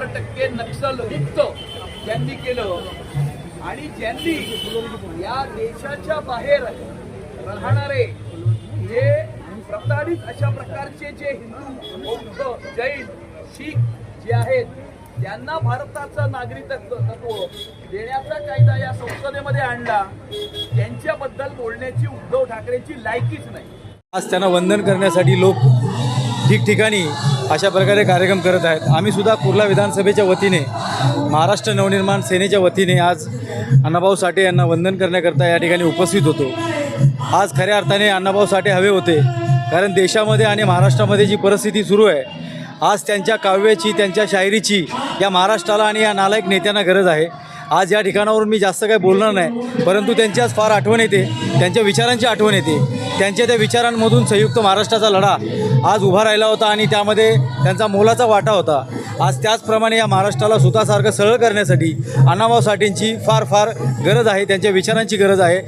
100% नक्षलमुक्त ज्यांनी केलं आणि ज्यांनी या देशाच्या बाहेर राहणारे जे प्रताडित अशा प्रकारचे जे हिंदू बौद्ध जैन शीख जे आहेत त्यांना भारताचं नागरिकत्व देण्याचा कायदा या संसदेमध्ये आणला, त्यांच्याबद्दल बोलण्याची उद्धव ठाकरेंची लायकीच नाही। आज त्यांना वंदन करण्यासाठी लोक ठिकठिकाणी अशा प्रकारे कार्यक्रम करत आहेत। आम्ही सुद्धा कुर्ला विधानसभेच्या वतीने महाराष्ट्र नवनिर्माण सेनेच्या वतीने आज अण्णाभाऊ साठे यांना वंदन करण्याकरता या ठिकाणी उपस्थित होतो। आज खऱ्या अर्थाने अण्णाभाऊ साठे हवे होते, कारण देशामध्ये आणि महाराष्ट्रामध्ये जी परिस्थिती सुरू आहे, आज त्यांच्या काव्याची त्यांच्या शायरीची या महाराष्ट्राला आणि या नालायक नेत्यांना गरज आहे। आज या ठिकाणावरून मी जास्त काही बोलणार नाही, परंतु त्यांची आज फार आठवण येते, त्यांच्या विचारांची आठवण येते। त्यांच्या त्या विचारांमधून संयुक्त महाराष्ट्राचा लढा आज उभा राहिला होता आणि त्यामध्ये त्यांचा मोलाचा वाटा होता। आज त्याचप्रमाणे या महाराष्ट्राला स्वतःसारखं सरळ करण्यासाठी अण्णाभाऊ साठेंची फार गरज आहे, त्यांच्या विचारांची गरज आहे।